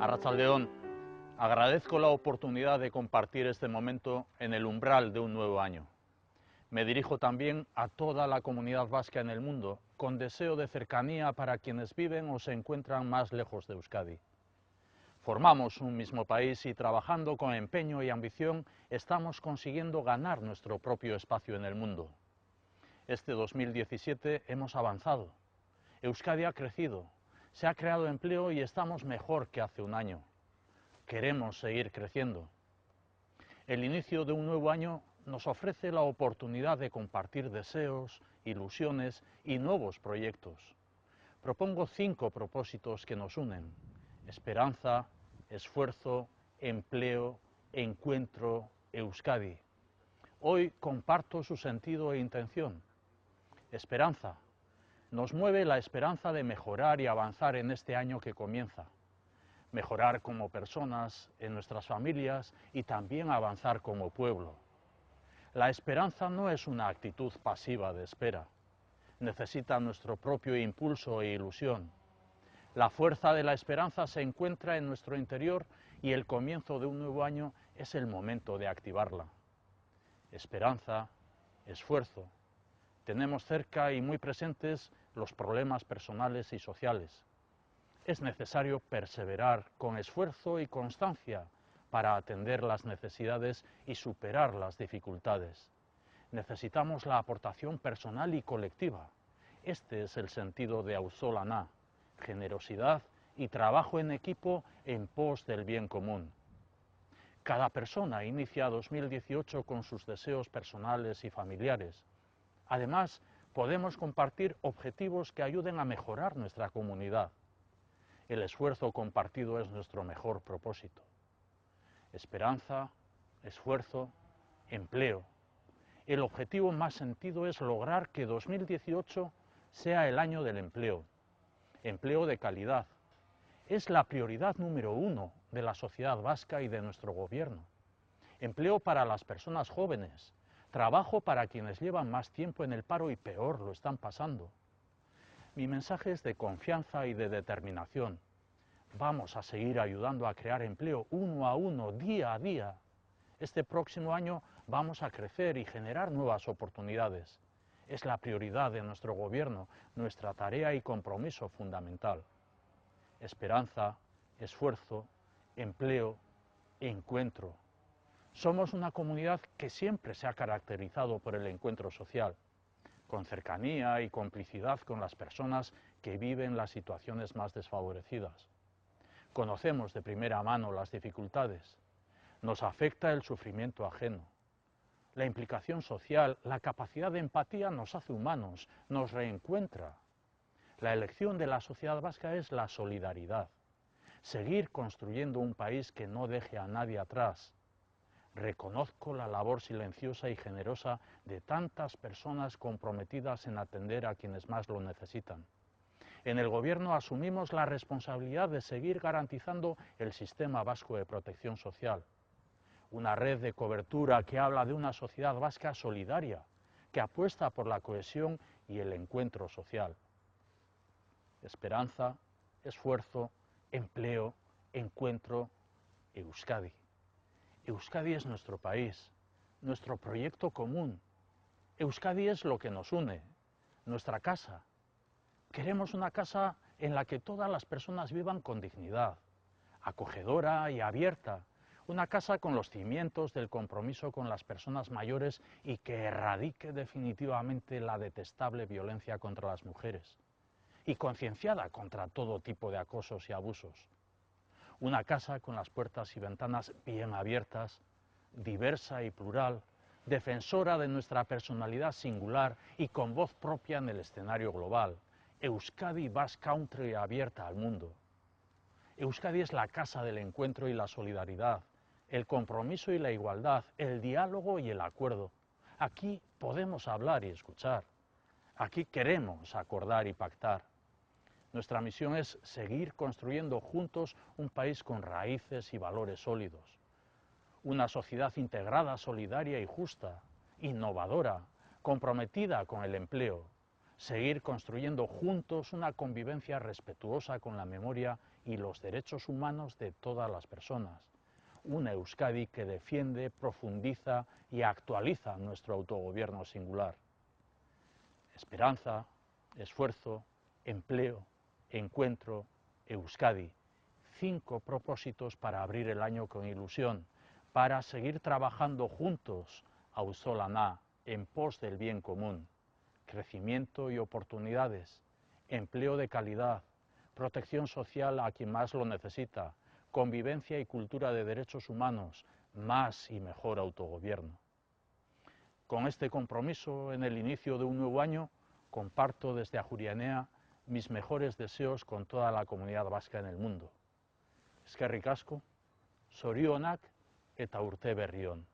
Arratsaldeon, agradezco la oportunidad de compartir este momento en el umbral de un nuevo año. Me dirijo también a toda la comunidad vasca en el mundo, con deseo de cercanía para quienes viven o se encuentran más lejos de Euskadi. Formamos un mismo país y trabajando con empeño y ambición estamos consiguiendo ganar nuestro propio espacio en el mundo. Este 2017 hemos avanzado. Euskadi ha crecido, se ha creado empleo y estamos mejor que hace un año. Queremos seguir creciendo. El inicio de un nuevo año nos ofrece la oportunidad de compartir deseos, ilusiones y nuevos proyectos. Propongo 5 propósitos que nos unen: esperanza, esfuerzo, empleo, encuentro, Euskadi. Hoy comparto su sentido e intención. Esperanza. Nos mueve la esperanza de mejorar y avanzar en este año que comienza. Mejorar como personas, en nuestras familias y también avanzar como pueblo. La esperanza no es una actitud pasiva de espera. Necesita nuestro propio impulso e ilusión. La fuerza de la esperanza se encuentra en nuestro interior y el comienzo de un nuevo año es el momento de activarla. Esperanza, esfuerzo. Tenemos cerca y muy presentes los problemas personales y sociales. Es necesario perseverar con esfuerzo y constancia para atender las necesidades y superar las dificultades. Necesitamos la aportación personal y colectiva. Este es el sentido de auzolana, generosidad y trabajo en equipo en pos del bien común. Cada persona inicia 2018 con sus deseos personales y familiares. Además, podemos compartir objetivos que ayuden a mejorar nuestra comunidad. El esfuerzo compartido es nuestro mejor propósito. Esperanza, esfuerzo, empleo. El objetivo más sentido es lograr que 2018 sea el año del empleo. Empleo de calidad. Es la prioridad número 1 de la sociedad vasca y de nuestro gobierno. Empleo para las personas jóvenes. Trabajo para quienes llevan más tiempo en el paro y peor lo están pasando. Mi mensaje es de confianza y de determinación. Vamos a seguir ayudando a crear empleo uno a uno, día a día. Este próximo año vamos a crecer y generar nuevas oportunidades. Es la prioridad de nuestro gobierno, nuestra tarea y compromiso fundamental. Esperanza, esfuerzo, empleo, encuentro. Somos una comunidad que siempre se ha caracterizado por el encuentro social, con cercanía y complicidad con las personas que viven las situaciones más desfavorecidas. Conocemos de primera mano las dificultades. Nos afecta el sufrimiento ajeno. La implicación social, la capacidad de empatía nos hace humanos, nos reencuentra. La elección de la sociedad vasca es la solidaridad. Seguir construyendo un país que no deje a nadie atrás. Reconozco la labor silenciosa y generosa de tantas personas comprometidas en atender a quienes más lo necesitan. En el Gobierno asumimos la responsabilidad de seguir garantizando el sistema vasco de protección social. Una red de cobertura que habla de una sociedad vasca solidaria, que apuesta por la cohesión y el encuentro social. Esperanza, esfuerzo, empleo, encuentro, Euskadi. Euskadi es nuestro país, nuestro proyecto común. Euskadi es lo que nos une, nuestra casa. Queremos una casa en la que todas las personas vivan con dignidad, acogedora y abierta. Una casa con los cimientos del compromiso con las personas mayores y que erradique definitivamente la detestable violencia contra las mujeres. Y concienciada contra todo tipo de acosos y abusos. Una casa con las puertas y ventanas bien abiertas, diversa y plural, defensora de nuestra personalidad singular y con voz propia en el escenario global. Euskadi Basque Country abierta al mundo. Euskadi es la casa del encuentro y la solidaridad, el compromiso y la igualdad, el diálogo y el acuerdo. Aquí podemos hablar y escuchar. Aquí queremos acordar y pactar. Nuestra misión es seguir construyendo juntos un país con raíces y valores sólidos. Una sociedad integrada, solidaria y justa, innovadora, comprometida con el empleo. Seguir construyendo juntos una convivencia respetuosa con la memoria y los derechos humanos de todas las personas. Una Euskadi que defiende, profundiza y actualiza nuestro autogobierno singular. Esperanza, esfuerzo, empleo, encuentro, Euskadi. 5 propósitos para abrir el año con ilusión, para seguir trabajando juntos, auzolana, en pos del bien común. Crecimiento y oportunidades, empleo de calidad, protección social a quien más lo necesita, convivencia y cultura de derechos humanos, más y mejor autogobierno. Con este compromiso en el inicio de un nuevo año, comparto desde Ajuria Enea mis mejores deseos con toda la comunidad vasca en el mundo. Eskerrik asko, zorionak eta urte berri on.